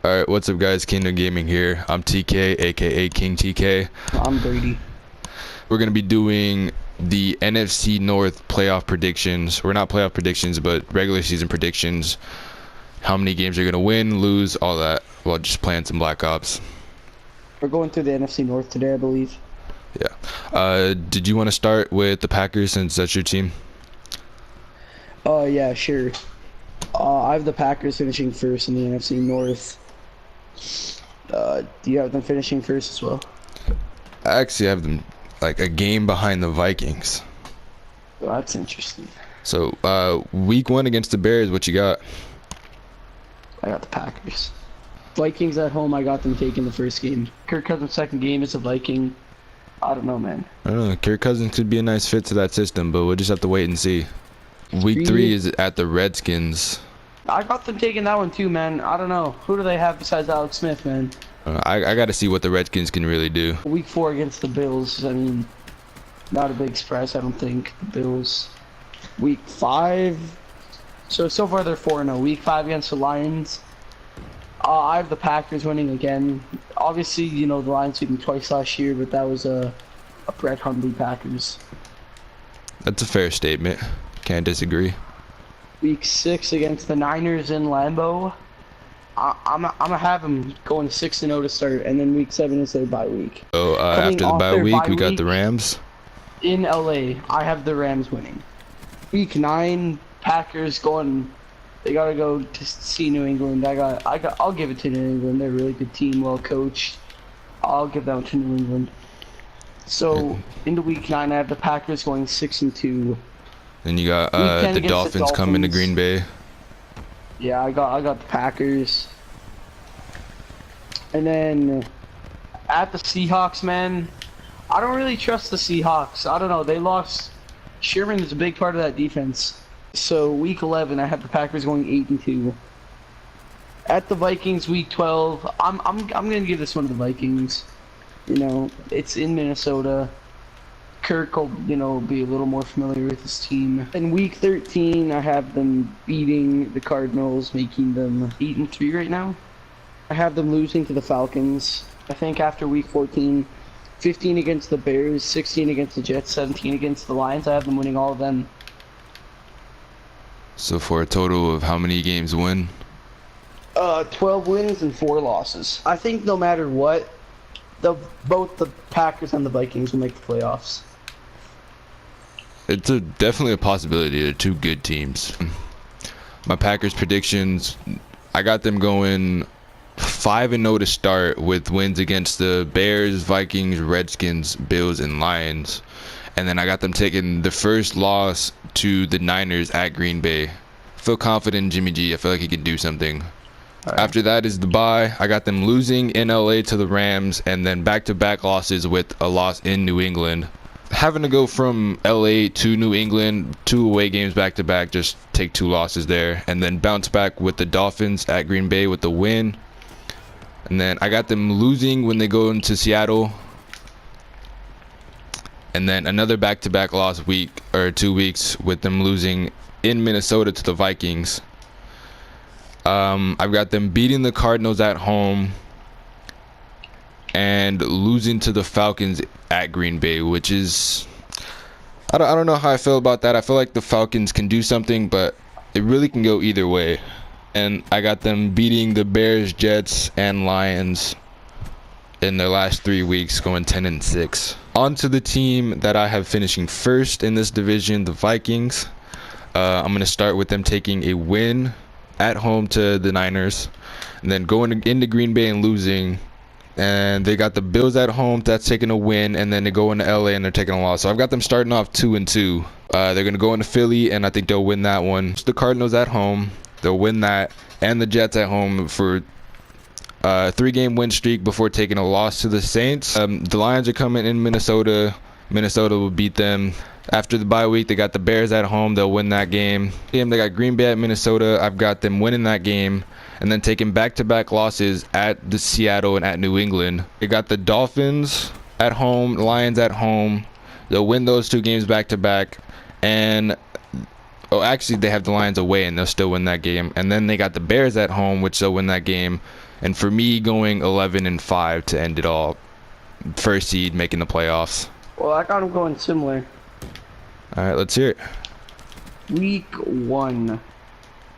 Alright, what's up guys, Kingdom Gaming here. I'm TK, aka King TK. I'm Brady. We're going to be doing the NFC North playoff predictions. We're not playoff predictions, but regular season predictions. How many games you're going to win, lose, all that, while just playing some Black Ops. We're going through the NFC North today, I believe. Yeah. Did you want to start with the Packers since that's your team? Yeah, sure. I have the Packers finishing first in the NFC North. Do you have them finishing first as well? I actually have them like a game behind the Vikings. Well, that's interesting. So, week 1 against the Bears, what you got? I got the Packers. Vikings at home, I got them taking the first game. Kirk Cousins' second game is a Viking. I don't know, man. I don't know. Kirk Cousins could be a nice fit to that system, but we'll just have to wait and see. Week 3 is at the Redskins. I got them taking that one too, man. I don't know. Who do they have besides Alex Smith, man? I got to see what the Redskins can really do. Week 4 against the Bills. I mean, not a big surprise, I don't think. The Bills. Week 5. So far they're 4-0. Week 5 against the Lions. I have the Packers winning again. Obviously, you know, the Lions beat them twice last year, but that was a Brett Hundley Packers. That's a fair statement. Can't disagree. Week 6 against the Niners in Lambeau. I'm gonna have them going 6-0 to start, and then week 7 is their bye week. So after the bye week, we got the Rams. In LA, I have the Rams winning. Week 9, Packers going. They gotta go to see New England. I'll give it to New England. They're a really good team, well coached. I'll give that one to New England. So into week 9, I have the Packers going 6-2. Then you got the Dolphins coming to Green Bay. Yeah, I got the Packers. And then at the Seahawks, man, I don't really trust the Seahawks. I don't know. They lost. Sherman is a big part of that defense. So week 11, I have the Packers going 8-2. At the Vikings, week 12, I'm gonna give this one to the Vikings. You know, it's in Minnesota. Kirk will, you know, be a little more familiar with his team. In week 13, I have them beating the Cardinals, making them 8-3 right now. I have them losing to the Falcons. I think after week 14, 15 against the Bears, 16 against the Jets, 17 against the Lions. I have them winning all of them. So for a total of how many games win? 12 wins and 4 losses. I think no matter what, both the Packers and the Vikings will make the playoffs. It's definitely a possibility. They're two good teams. My Packers predictions, I got them going 5-0 to start with wins against the Bears, Vikings, Redskins, Bills, and Lions. And then I got them taking the first loss to the Niners at Green Bay. I feel confident in Jimmy G. I feel like he can do something. Right. After that is the bye. I got them losing in LA to the Rams, and then back-to-back losses with a loss in New England. Having to go from LA to New England, 2 away games back-to-back, just take 2 losses there. And then bounce back with the Dolphins at Green Bay with the win. And then I got them losing when they go into Seattle. And then another back-to-back loss week, or 2 weeks, with them losing in Minnesota to the Vikings. I've got them beating the Cardinals at home and losing to the Falcons at Green Bay, which is, I don't know how I feel about that. I feel like the Falcons can do something, but it really can go either way. And I got them beating the Bears, Jets, and Lions in their last 3 weeks, going 10-6. On to the team that I have finishing first in this division, the Vikings. I'm going to start with them taking a win at home to the Niners, and then going into Green Bay and losing. And they got the Bills at home, that's taking a win, and then they go into LA and they're taking a loss. So I've got them starting off 2-2. They're going to go into Philly, and I think they'll win that one. The Cardinals at home, they'll win that, and the Jets at home for a 3-game win streak before taking a loss to the Saints. The Lions are coming in Minnesota. Minnesota will beat them. After the bye week, they got the Bears at home. They'll win that game. They got Green Bay at Minnesota. I've got them winning that game. And then taking back-to-back losses at the Seattle and at New England. They got the Dolphins at home, Lions at home. They'll win those 2 games back-to-back. And Oh, actually, they have the Lions away, and they'll still win that game. And then they got the Bears at home, which they'll win that game. And for me, going 11-5 to end it all. First seed, making the playoffs. Well, I got them going similar. All right, let's hear it. Week 1,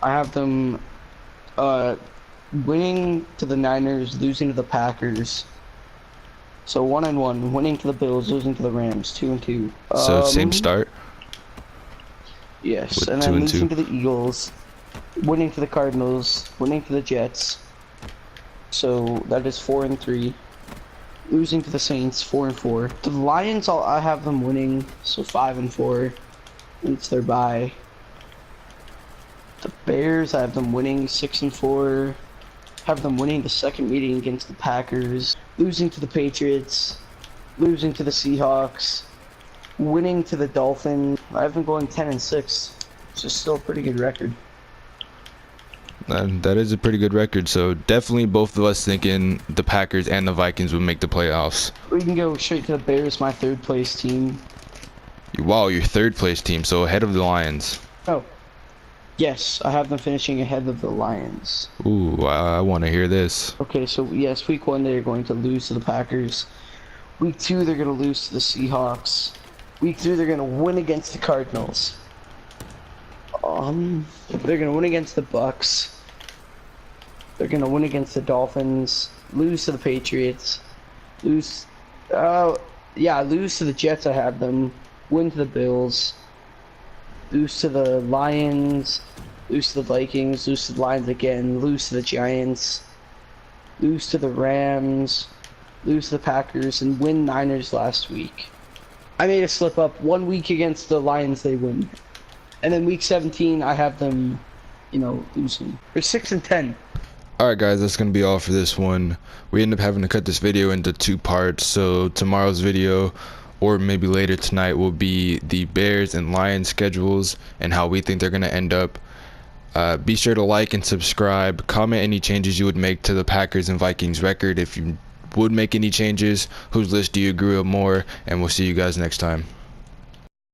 I have them winning to the Niners, losing to the Packers. So 1-1, winning to the Bills, losing to the Rams. 2-2. So same start. Yes, with and 2 then and losing 2. to the Eagles, winning to the Cardinals, winning to the Jets. So that is 4-3. Losing to the Saints, 4-4. The Lions, I have them winning, so 5-4. It's their bye. The Bears, I have them winning 6-4. Have them winning the second meeting against the Packers. Losing to the Patriots. Losing to the Seahawks. Winning to the Dolphins. I have them going 10-6. Which is still a pretty good record. That is a pretty good record. So definitely both of us thinking the Packers and the Vikings would make the playoffs. We can go straight to the Bears, my third place team. Wow, your third place team, so ahead of the Lions. Oh. Yes, I have them finishing ahead of the Lions. Ooh, I want to hear this. Okay, so yes, week 1 they're going to lose to the Packers. Week 2 they're going to lose to the Seahawks. Week 3 they're going to win against the Cardinals. They're going to win against the Bucks. They're going to win against the Dolphins. Lose to the Patriots. Lose to the Jets. I have them. Win to the Bills. Lose to the Lions. Lose to the Vikings. Lose to the Lions again. Lose to the Giants. Lose to the Rams. Lose to the Packers. And win Niners last week. I made a slip up. 1 week against the Lions they win. And then week 17 I have them, losing. They're 6-10. Alright guys, that's going to be all for this one. We end up having to cut this video into 2 parts, so tomorrow's video, or maybe later tonight, will be the Bears and Lions schedules and how we think they're going to end up. Be sure to like and subscribe. Comment any changes you would make to the Packers and Vikings record if you would make any changes. Whose list do you agree with more? And we'll see you guys next time.